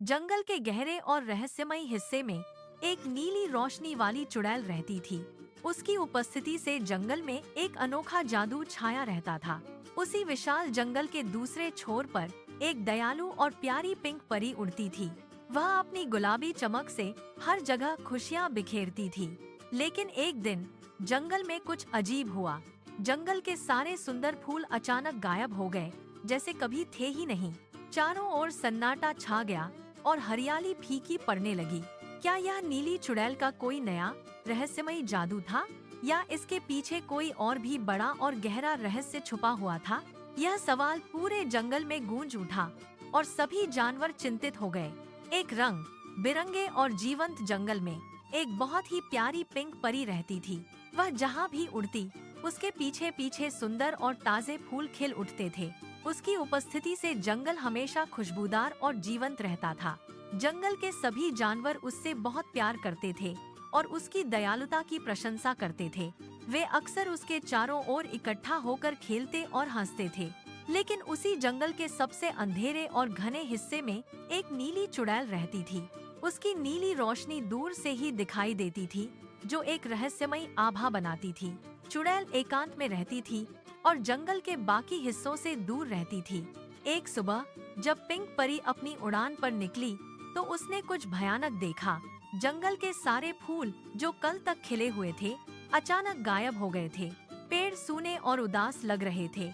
जंगल के गहरे और रहस्यमयी हिस्से में एक नीली रोशनी वाली चुड़ैल रहती थी। उसकी उपस्थिति से जंगल में एक अनोखा जादू छाया रहता था। उसी विशाल जंगल के दूसरे छोर पर एक दयालु और प्यारी पिंक परी उड़ती थी। वह अपनी गुलाबी चमक से हर जगह खुशियां बिखेरती थी। लेकिन एक दिन जंगल में कुछ अजीब हुआ। जंगल के सारे सुंदर फूल अचानक गायब हो गए, जैसे कभी थे ही नहीं। चारों ओर सन्नाटा छा गया और हरियाली फीकी पड़ने लगी। क्या यह नीली चुड़ैल का कोई नया रहस्यमयी जादू था, या इसके पीछे कोई और भी बड़ा और गहरा रहस्य छुपा हुआ था? यह सवाल पूरे जंगल में गूंज उठा और सभी जानवर चिंतित हो गए। एक रंग बिरंगे और जीवंत जंगल में एक बहुत ही प्यारी पिंक परी रहती थी। वह जहाँ भी उड़ती, उसके पीछे पीछे सुंदर और ताजे फूल खिल उठते थे। उसकी उपस्थिति से जंगल हमेशा खुशबूदार और जीवंत रहता था। जंगल के सभी जानवर उससे बहुत प्यार करते थे और उसकी दयालुता की प्रशंसा करते थे। वे अक्सर उसके चारों ओर इकट्ठा होकर खेलते और हंसते थे। लेकिन उसी जंगल के सबसे अंधेरे और घने हिस्से में एक नीली चुड़ैल रहती थी। उसकी नीली रोशनी दूर से ही दिखाई देती थी, जो एक रहस्यमयी आभा बनाती थी। चुड़ैल एकांत में रहती थी और जंगल के बाकी हिस्सों से दूर रहती थी। एक सुबह जब पिंक परी अपनी उड़ान पर निकली, तो उसने कुछ भयानक देखा। जंगल के सारे फूल जो कल तक खिले हुए थे, अचानक गायब हो गए थे। पेड़ सूने और उदास लग रहे थे,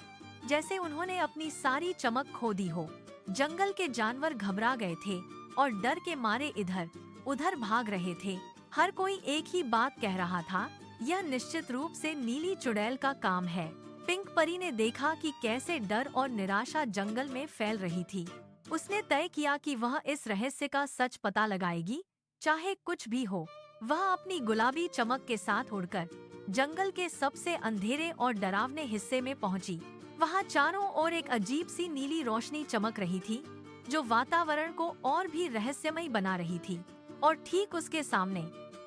जैसे उन्होंने अपनी सारी चमक खो दी हो। जंगल के जानवर घबरा गए थे और डर के मारे इधर उधर भाग रहे थे। हर कोई एक ही बात कह रहा था, यह निश्चित रूप से नीली चुड़ैल का काम है। पिंक परी ने देखा कि कैसे डर और निराशा जंगल में फैल रही थी। उसने तय किया कि वह इस रहस्य का सच पता लगाएगी, चाहे कुछ भी हो। वह अपनी गुलाबी चमक के साथ उड़कर जंगल के सबसे अंधेरे और डरावने हिस्से में पहुंची। वहां चारों ओर एक अजीब सी नीली रोशनी चमक रही थी, जो वातावरण को और भी रहस्यमयी बना रही थी। और ठीक उसके सामने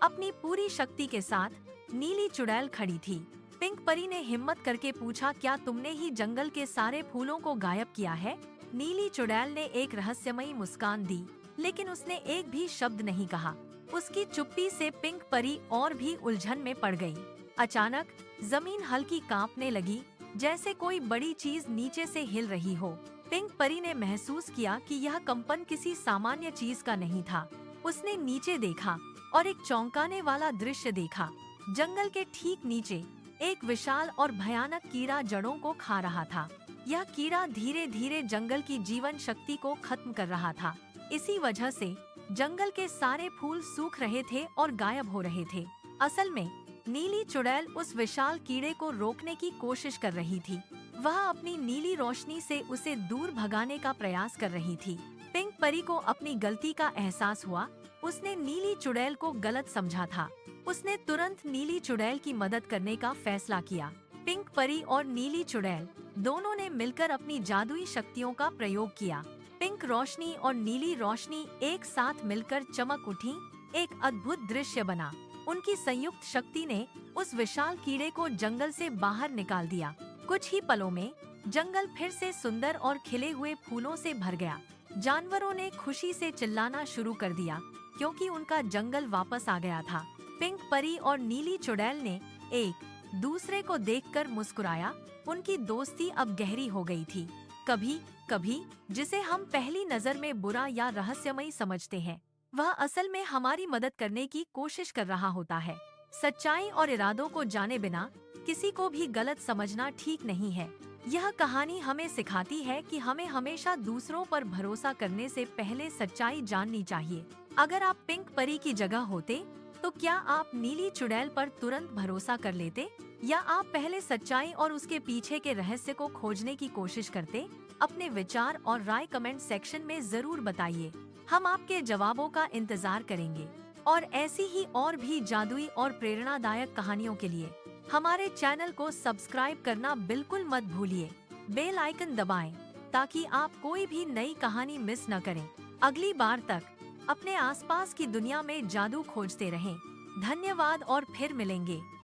अपनी पूरी शक्ति के साथ नीली चुड़ैल खड़ी थी। पिंक परी ने हिम्मत करके पूछा, क्या तुमने ही जंगल के सारे फूलों को गायब किया है? नीली चुड़ैल ने एक रहस्यमयी मुस्कान दी, लेकिन उसने एक भी शब्द नहीं कहा। उसकी चुप्पी से पिंक परी और भी उलझन में पड़ गई। अचानक जमीन हल्की कांपने लगी, जैसे कोई बड़ी चीज नीचे से हिल रही हो। पिंक परी ने महसूस किया कि यह कंपन किसी सामान्य चीज का नहीं था। उसने नीचे देखा और एक चौंकाने वाला दृश्य देखा। जंगल के ठीक नीचे एक विशाल और भयानक कीड़ा जड़ों को खा रहा था। यह कीड़ा धीरे धीरे जंगल की जीवन शक्ति को खत्म कर रहा था। इसी वजह से जंगल के सारे फूल सूख रहे थे और गायब हो रहे थे। असल में नीली चुड़ैल उस विशाल कीड़े को रोकने की कोशिश कर रही थी। वह अपनी नीली रोशनी से उसे दूर भगाने का प्रयास कर रही थी। पिंक परी को अपनी गलती का एहसास हुआ। उसने नीली चुड़ैल को गलत समझा था। उसने तुरंत नीली चुड़ैल की मदद करने का फैसला किया। पिंक परी और नीली चुड़ैल दोनों ने मिलकर अपनी जादुई शक्तियों का प्रयोग किया। पिंक रोशनी और नीली रोशनी एक साथ मिलकर चमक उठी। एक अद्भुत दृश्य बना। उनकी संयुक्त शक्ति ने उस विशाल कीड़े को जंगल से बाहर निकाल दिया। कुछ ही पलों में जंगल फिर से सुंदर और खिले हुए फूलों से भर गया। जानवरों ने खुशी से चिल्लाना शुरू कर दिया, क्योंकि उनका जंगल वापस आ गया था। पिंक परी और नीली चुड़ैल ने एक दूसरे को देखकर मुस्कुराया। उनकी दोस्ती अब गहरी हो गई थी। कभी कभी जिसे हम पहली नजर में बुरा या रहस्यमयी समझते हैं, वह असल में हमारी मदद करने की कोशिश कर रहा होता है। सच्चाई और इरादों को जाने बिना किसी को भी गलत समझना ठीक नहीं है। यह कहानी हमें सिखाती है कि हमें हमेशा दूसरों पर भरोसा करने से पहले सच्चाई जाननी चाहिए। अगर आप पिंक परी की जगह होते, तो क्या आप नीली चुड़ैल पर तुरंत भरोसा कर लेते, या आप पहले सच्चाई और उसके पीछे के रहस्य को खोजने की कोशिश करते? अपने विचार और राय कमेंट सेक्शन में जरूर बताइए। हम आपके जवाबों का इंतजार करेंगे। और ऐसी ही और भी जादुई और प्रेरणादायक कहानियों के लिए हमारे चैनल को सब्सक्राइब करना बिल्कुल मत भूलिए। बेल आइकन दबाएं, ताकि आप कोई भी नई कहानी मिस न करें। अगली बार तक अपने आसपास की दुनिया में जादू खोजते रहें। धन्यवाद और फिर मिलेंगे।